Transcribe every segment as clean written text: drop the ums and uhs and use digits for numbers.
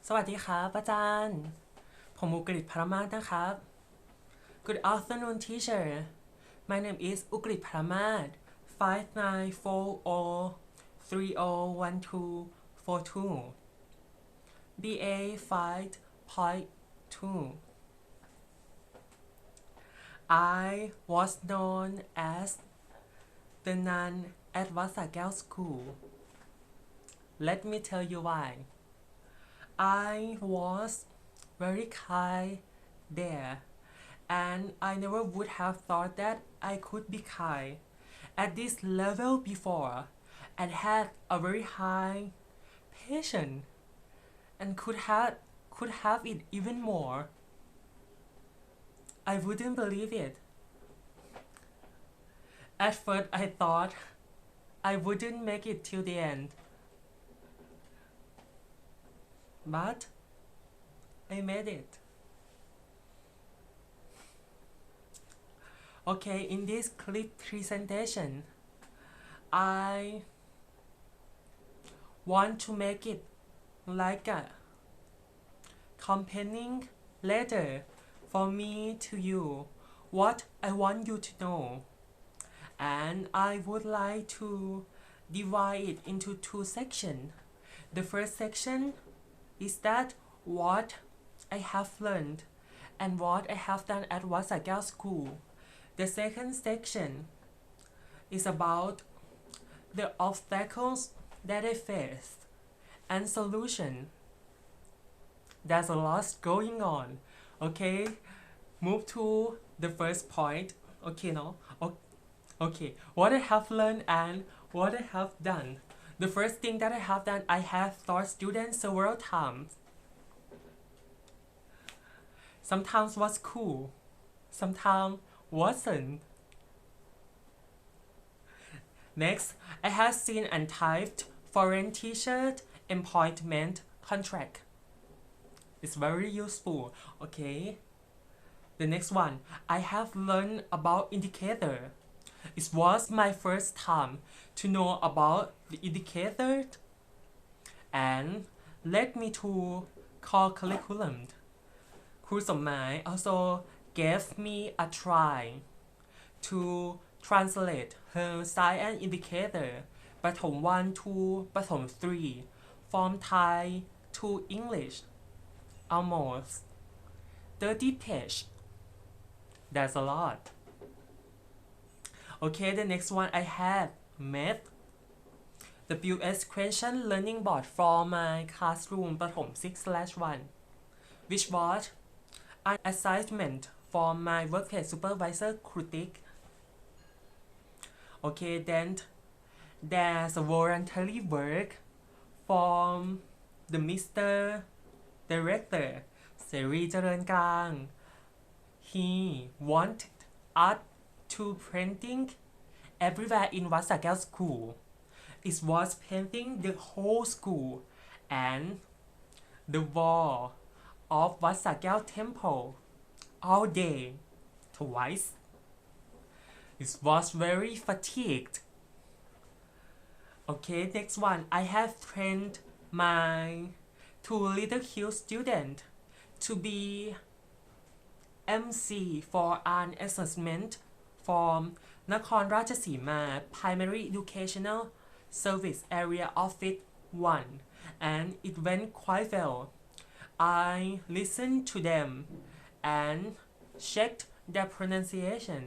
สวัสดีครับอาจารย์ผมU-krit Palamat นะครับ Good afternoon teacher My name is U-krit Palamat 594030122 B.A.5.2 I was known as the nun at Vasagal School. Let me tell you why. I was very kind there, and I never would have thought that I could be kind at this level before, and had a very high patience and could have it even more. I wouldn't believe it. At first I thought I wouldn't make it till the end. But I made it. Okay, in this clip presentation, I want to make it like a compelling letter for me to you, what I want you to know. And I would like to divide it into two sections. The first section is that what I have learned and what I have done at Vasagal School. The second section is about the obstacles that I faced and solution. There's a lot going on. Okay, move to the first point. Okay, no? Okay, what I have learned and what I have done. The first thing that I have done, I have taught students several times. Sometimes was cool, sometimes wasn't. Next, I have seen and typed foreign teacher employment contract. It's very useful. Okay. The next one, I have learned about indicator. It was my first time to know about the indicator and led me to core curriculum. ครูสมหมาย also gave me a try to translate her science indicator ประถม1 to ประถม3 from Thai to English almost 30 page. That's a lot. Okay, the next one I had math WS question learning board for my classroom ประถม6/1 which was an assignment for my workplace supervisor critic. Okay, then there's a voluntary work from the Mr. Director เสรีเจริญกลาง He wanted us to painting everywhere in Vasagal School. It was painting the whole school and the wall of Vasagal Temple all day, twice. It was very fatigued. Okay, next one. I have trained my two little cute students to be MC for an assessment from Nakhon Ratchasima Primary Educational Service Area Office 1, and it went quite well. I listened to them and checked their pronunciation.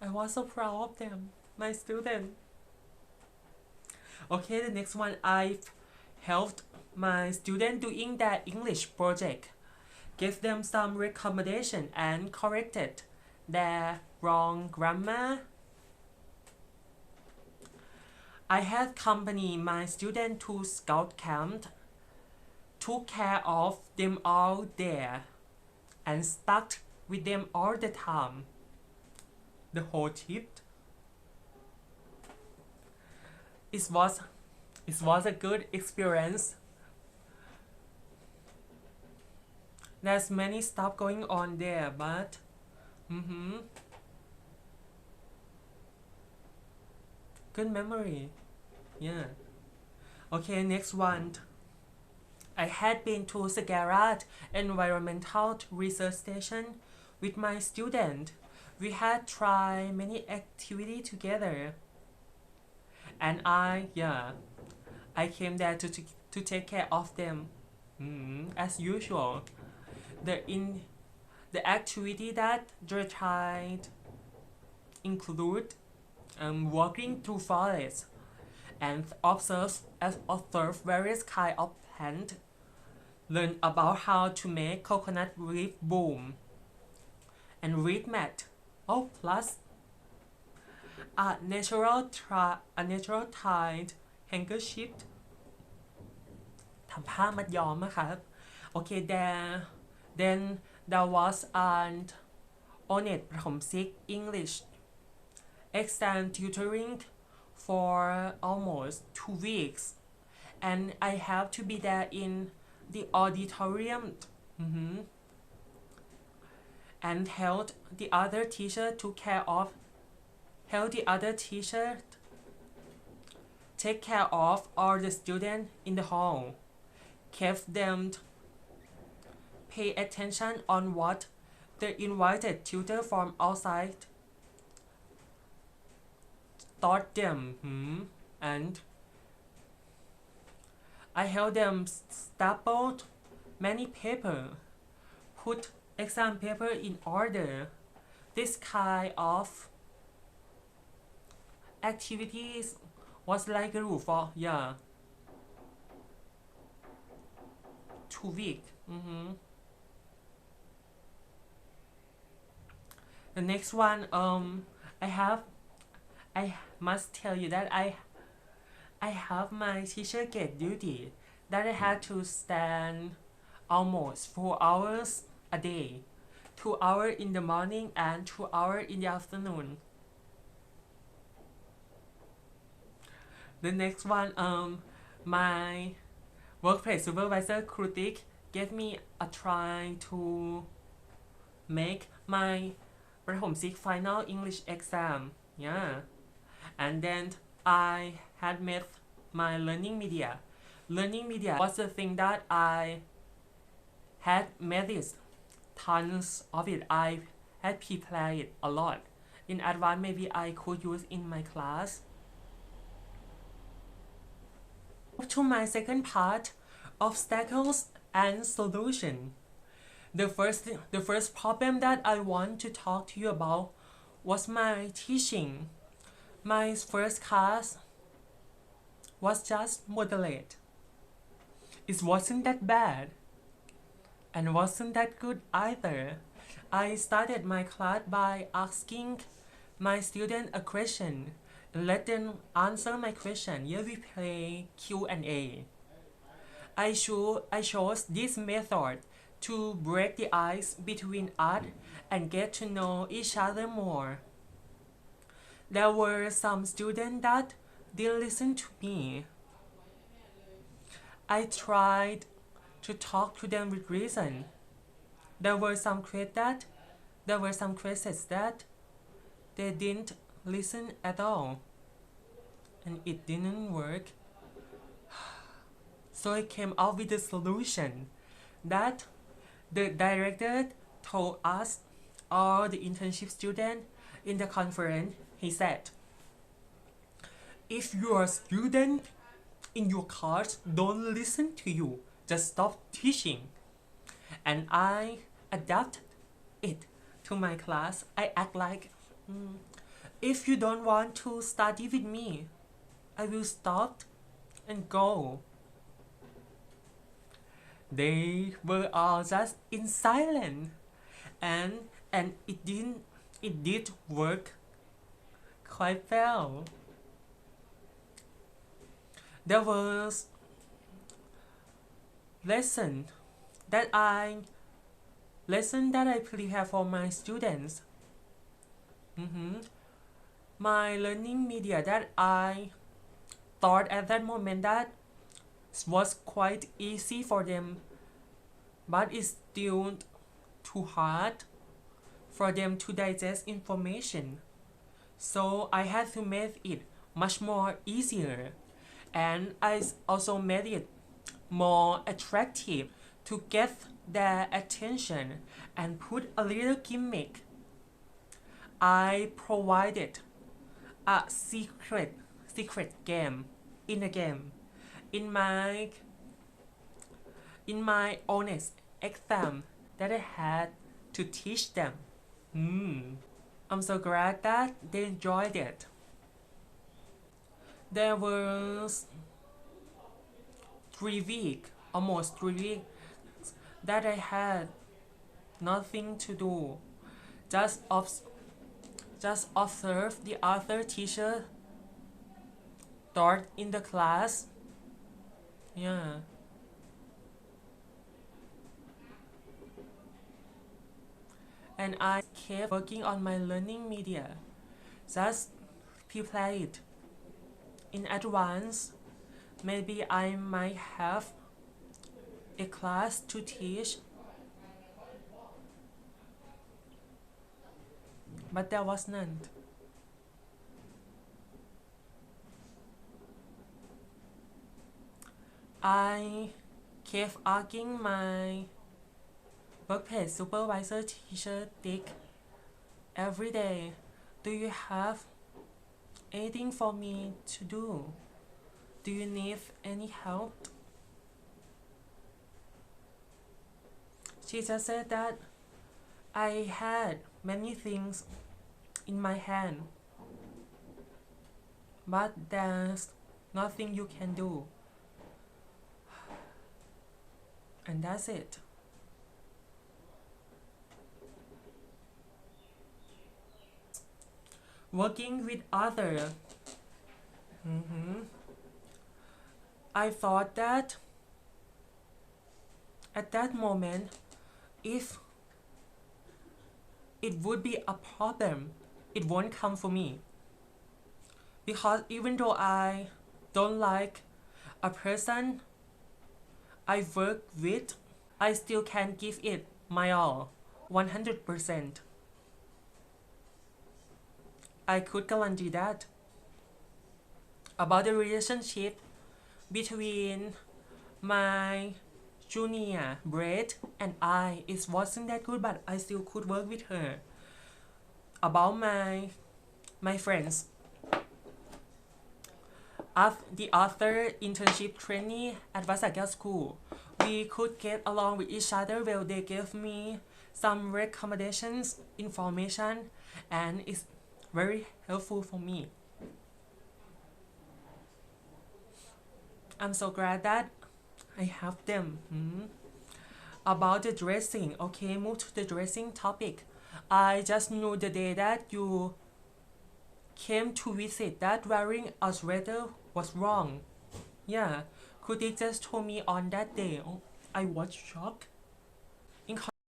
I was so proud of them, my student. Okay, the next one, I've helped my student doing their English project, gave them some recommendation and corrected their wrong grammar. I had company my student to scout camp, took care of them all there, and stuck with them all the time. The whole trip. It was a good experience. There's many stuff going on there, but good memory. Yeah. Okay, next one. I had been to Sagarat Environmental Research Station with my student. We had tried many activities together, and I came there to take care of them. As usual, the in the activity that they tried include walking through forests and observe various kind of plant, learn about how to make coconut leaf bloom, and read math. Oh, plus a natural tied handkerchief ทำผ้ามัดย้อมอะครับ Okay, then there was an honest ประถมศิษย์ English exam tutoring for almost 2 weeks, and I have to be there in the auditorium, and help the other teacher take care of all the students in the hall, kept them pay attention on what the invited tutor from outside taught them, and I helped them staple many paper, put exam paper in order. This kind of activities was like a rule for 2 weeks. The next one, I must tell you that I have my teacher get duty that I had to stand almost 4 hours a day, 2 hours in the morning and 2 hours in the afternoon. The next one, my workplace supervisor critic gave me a try to make my ประถมศิษย์ final English exam, and then I had met my learning media. Learning media was the thing that I had made it, tons of it. I had prepared it a lot in advance. Maybe I could use in my class. To my second part, obstacles and solution. The first problem that I want to talk to you about was my teaching. My first class was just moderate. It wasn't that bad and wasn't that good either. I started my class by asking my student a question and let them answer my question. Here we play Q&A. I chose this method to break the ice between us and get to know each other more. There were some students that didn't listen to me. I tried to talk to them with reason. There were some questions that they didn't listen at all, and it didn't work. So I came up with a solution that the director told us, all the internship students in the conference. He said, if your student in your class don't listen to you, just stop teaching. And I adapted it to my class. I act like, if you don't want to study with me, I will stop and go. They were all just in silence, and it did work quite well. There was lesson that I prepare for my students. My learning media that I thought at that moment that was quite easy for them, but it's still too hard for them to digest information. So I had to make it much more easier, and I also made it more attractive to get their attention and put a little gimmick. I provided a secret game in the game in my honest exam that I had to teach them. I'm so glad that they enjoyed it. There was 3 weeks, almost 3 weeks, that I had nothing to do. Just observe the other teacher taught in the class. Yeah. And I kept working on my learning media. Just prepare it in advance. Maybe I might have a class to teach, but there was none. I kept asking my workplace supervisor teacher Dick every day, do you have anything for me to do? Do you need any help? She just said that I had many things in my hand, but there's nothing you can do. And that's it. Working with others. I thought that at that moment, if it would be a problem, it won't come for me. Because even though I don't like a person I work with, I still can give it my all, 100%. I could guarantee that. About the relationship between my junior Brett and I, it wasn't that good, but I still could work with her. About my friends, the other internship trainee at Vasagya School, we could get along with each other well. They gave me some recommendations, information, and it's very helpful for me. I'm so glad that I have them. About the dressing, okay, move to the dressing topic. I just knew the day that you came to visit that wearing a sweater was wrong. Yeah, could they just told me on that day? Oh, I was shocked.